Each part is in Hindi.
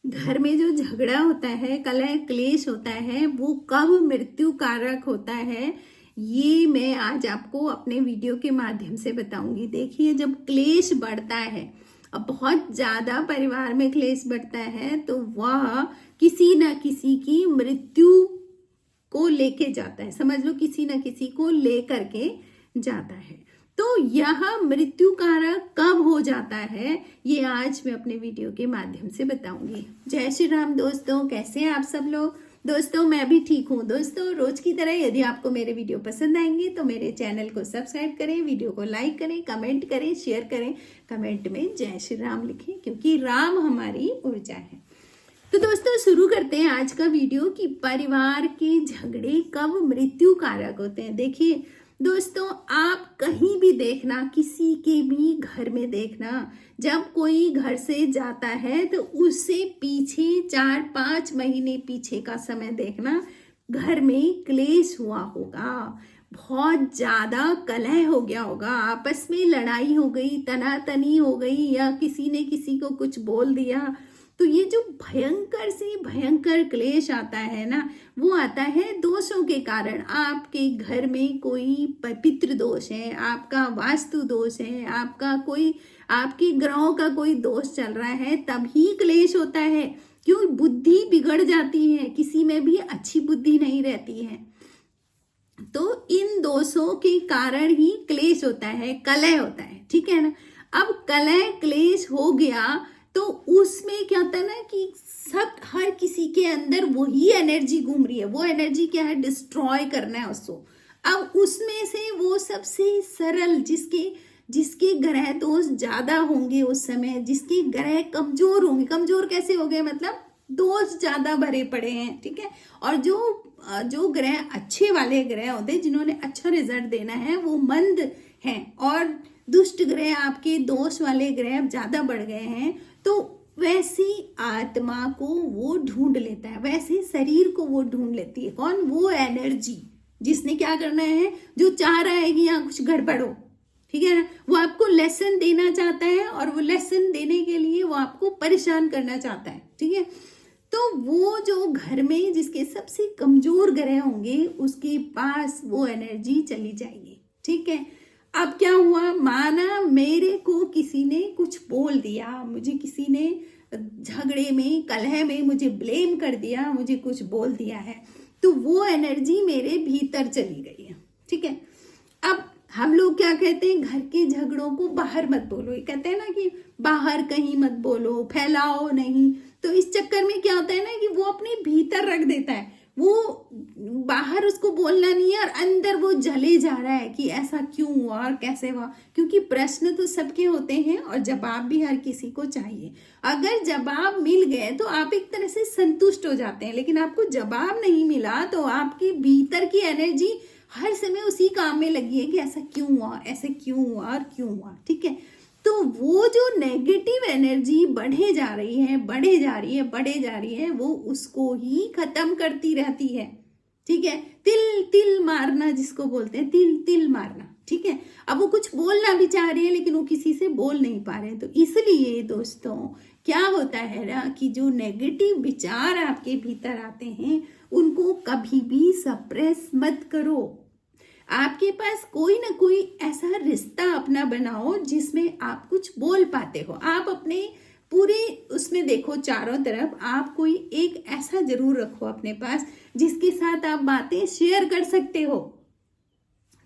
घर में जो झगड़ा होता है, कलह क्लेश होता है, वो कब मृत्यु कारक होता है, ये मैं आज आपको अपने वीडियो के माध्यम से बताऊंगी। देखिए, जब क्लेश बढ़ता है, अब बहुत ज्यादा परिवार में क्लेश बढ़ता है, तो वह किसी ना किसी की मृत्यु को लेके जाता है। समझ लो, किसी ना किसी को लेकर के जाता है। तो यह मृत्यु कारक कब हो जाता है, ये आज मैं अपने वीडियो के माध्यम से बताऊंगी। जय श्री राम दोस्तों, कैसे हैं आप सब लोग। दोस्तों, मैं भी ठीक हूँ। दोस्तों, रोज की तरह यदि आपको मेरे वीडियो पसंद आएंगे तो मेरे चैनल को सब्सक्राइब करें, वीडियो को लाइक करें, कमेंट करें, शेयर करें। कमेंट में जय श्री राम लिखें, क्योंकि राम हमारी ऊर्जा है। तो दोस्तों, शुरू करते हैं आज का वीडियो कि परिवार के झगड़े कब मृत्यु कारक होते हैं। देखिए दोस्तों, आप कहीं भी देखना, किसी के भी घर में देखना, जब कोई घर से जाता है तो उससे पीछे 4-5 महीने पीछे का समय देखना, घर में क्लेश हुआ होगा, बहुत ज्यादा कलह हो गया होगा, आपस में लड़ाई हो गई, तनातनी हो गई, या किसी ने किसी को कुछ बोल दिया। तो ये जो भयंकर से भयंकर क्लेश आता है ना, वो आता है दोषों के कारण। आपके घर में कोई पितृ दोष है, आपका वास्तु दोष है, आपका कोई आपके ग्रहों का कोई दोष चल रहा है, तभी क्लेश होता है। क्यों? बुद्धि बिगड़ जाती है, किसी में भी अच्छी बुद्धि नहीं रहती है। तो इन दोषों के कारण ही क्लेश होता है, कलह होता है, ठीक है ना। अब कलह क्लेश हो गया तो उसमें क्या होता है ना कि सब हर किसी के अंदर वही एनर्जी घूम रही है। वो एनर्जी क्या है? डिस्ट्रॉय करना है उसको। अब उसमें से वो सबसे सरल, जिसके ग्रह दोष ज्यादा होंगे उस समय, जिसके ग्रह कमजोर होंगे, कमजोर कैसे हो गए मतलब दोष ज्यादा भरे पड़े हैं, ठीक है। और जो ग्रह अच्छे वाले ग्रह होते हैं, जिन्होंने अच्छा रिजल्ट देना है, वो मंद हैं, और दुष्ट ग्रह, आपके दोष वाले ग्रह ज्यादा बढ़ गए हैं, तो वैसी आत्मा को वो ढूंढ लेता है, वैसे शरीर को वो ढूंढ लेती है। कौन? वो एनर्जी जिसने क्या करना है, जो चाह रहा है कि यहाँ कुछ गड़बड़ हो, ठीक है ना। वो आपको लेसन देना चाहता है, और वो लेसन देने के लिए वो आपको परेशान करना चाहता है, ठीक है। तो वो जो घर में जिसके सबसे कमजोर ग्रह होंगे, उसके पास वो एनर्जी चली जाएगी, ठीक है। अब क्या हुआ, माना मेरे को किसी ने कुछ बोल दिया, मुझे किसी ने झगड़े में, कलह में मुझे ब्लेम कर दिया, मुझे कुछ बोल दिया है, तो वो एनर्जी मेरे भीतर चली गई है, ठीक है। अब हम लोग क्या कहते हैं, घर के झगड़ों को बाहर मत बोलो। ये कहते हैं ना कि बाहर कहीं मत बोलो, फैलाओ नहीं। तो इस चक्कर में क्या होता है ना कि वो अपने भीतर रख देता है, वो बाहर उसको बोलना नहीं है, और अंदर वो जले जा रहा है कि ऐसा क्यों हुआ और कैसे हुआ। क्योंकि प्रश्न तो सबके होते हैं और जवाब भी हर किसी को चाहिए। अगर जवाब मिल गए तो आप एक तरह से संतुष्ट हो जाते हैं, लेकिन आपको जवाब नहीं मिला तो आपके भीतर की एनर्जी हर समय उसी काम में लगी है कि ऐसा क्यों हुआ, ऐसे क्यों हुआ और क्यों हुआ, ठीक है। तो वो जो नेगेटिव एनर्जी बढ़े जा रही है, बढ़े जा रही है, बढ़े जा रही है, वो उसको ही खत्म करती रहती है, ठीक है। तिल तिल मारना जिसको बोलते हैं, तिल तिल मारना, ठीक है। अब वो कुछ बोलना भी चाह रहे हैं, लेकिन वो किसी से बोल नहीं पा रहे हैं। तो इसलिए दोस्तों, क्या होता है ना कि जो नेगेटिव विचार आपके भीतर आते हैं, उनको कभी भी सप्रेस मत करो। आपके पास कोई ना कोई ऐसा रिश्ता अपना बनाओ जिसमें आप कुछ बोल पाते हो। आप अपने पूरे उसमें देखो, चारों तरफ आप कोई एक ऐसा जरूर रखो अपने पास जिसके साथ आप बातें शेयर कर सकते हो,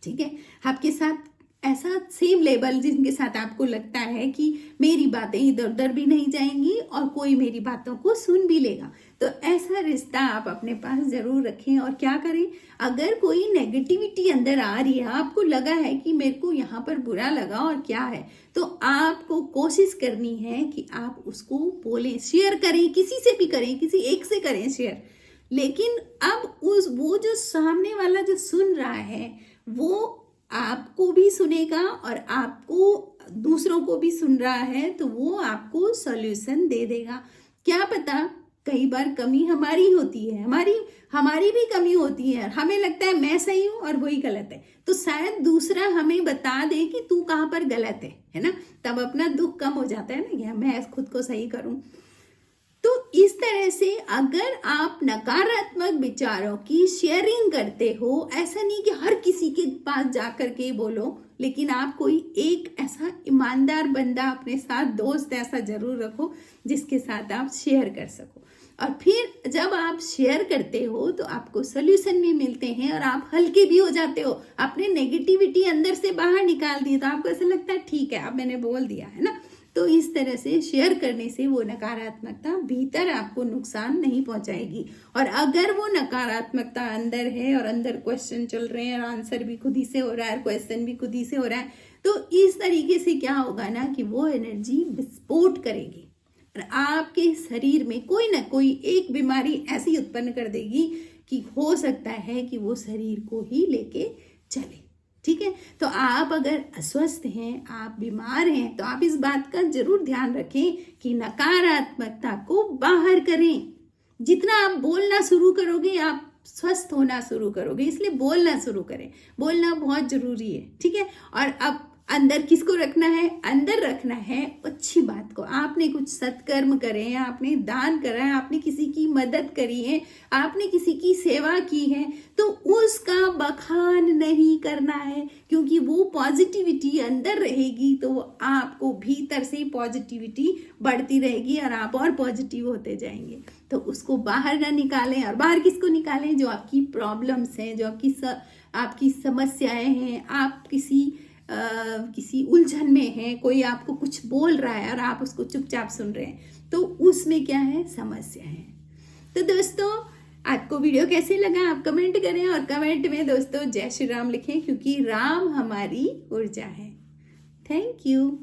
ठीक है। आपके साथ ऐसा सेम लेवल जिनके साथ आपको लगता है कि मेरी बातें इधर उधर भी नहीं जाएंगी और कोई मेरी बातों को सुन भी लेगा, तो ऐसा रिश्ता आप अपने पास जरूर रखें। और क्या करें, अगर कोई नेगेटिविटी अंदर आ रही है, आपको लगा है कि मेरे को यहाँ पर बुरा लगा और क्या है, तो आपको कोशिश करनी है कि आप उसको बोलें, शेयर करें, किसी से भी करें, किसी एक से करें शेयर। लेकिन अब वो जो सामने वाला जो सुन रहा है, वो आपको भी सुनेगा और आपको दूसरों को भी सुन रहा है, तो वो आपको सॉल्यूशन दे देगा। क्या पता, कई बार कमी हमारी होती है, हमारी भी कमी होती है, हमें लगता है मैं सही हूं और वही गलत है, तो शायद दूसरा हमें बता दे कि तू कहाँ पर गलत है ना। तब अपना दुख कम हो जाता है ना कि मैं खुद को सही करूं। तो इस तरह से अगर आप नकारात्मक विचारों की शेयरिंग करते हो, ऐसा नहीं कि हर किसी के पास जाकर के बोलो, लेकिन आप कोई एक ऐसा ईमानदार बंदा अपने साथ, दोस्त ऐसा जरूर रखो जिसके साथ आप शेयर कर सको। और फिर जब आप शेयर करते हो तो आपको सोल्यूशन भी मिलते हैं और आप हल्के भी हो जाते हो। आपने नेगेटिविटी अंदर से बाहर निकाल दी तो आपको ऐसा लगता है ठीक है अब मैंने बोल दिया है ना। तो इस तरह से शेयर करने से वो नकारात्मकता भीतर आपको नुकसान नहीं पहुंचाएगी। और अगर वो नकारात्मकता अंदर है और अंदर क्वेश्चन चल रहे हैं और आंसर भी खुद ही से हो रहा है, क्वेश्चन भी खुद ही से हो रहा है, तो इस तरीके से क्या होगा ना कि वो एनर्जी विस्फोट करेगी और आपके शरीर में कोई ना कोई एक बीमारी ऐसी उत्पन्न कर देगी कि हो सकता है कि वो शरीर को ही लेके चले। ठीक है, तो आप अगर अस्वस्थ हैं, आप बीमार हैं, तो आप इस बात का जरूर ध्यान रखें कि नकारात्मकता को बाहर करें। जितना आप बोलना शुरू करोगे आप स्वस्थ होना शुरू करोगे, इसलिए बोलना शुरू करें। बोलना बहुत जरूरी है। ठीक है, और अब अंदर किसको रखना है? अंदर रखना है अच्छी बात को। आपने कुछ सत्कर्म करे हैं, आपने दान करा है, आपने किसी की मदद करी है, आपने किसी की सेवा की है, तो उसका बखान नहीं करना है, क्योंकि वो पॉजिटिविटी अंदर रहेगी तो आपको भीतर से आपकी बढ़ती रहेगी और आप और पॉजिटिव होते जाएंगे। तो उसको बाहर ना निकालें। और बाहर किसको निकालें? जो आपकी प्रॉब्लम्स हैं, जो आपकी समस्याएं हैं, आप किसी उलझन में है, कोई आपको कुछ बोल रहा है और आप उसको चुपचाप सुन रहे हैं, तो उसमें क्या है? समस्या है। तो दोस्तों आपको वीडियो कैसे लगा आप कमेंट करें और कमेंट में दोस्तों जय श्री राम लिखें, क्योंकि राम हमारी ऊर्जा है। Thank you.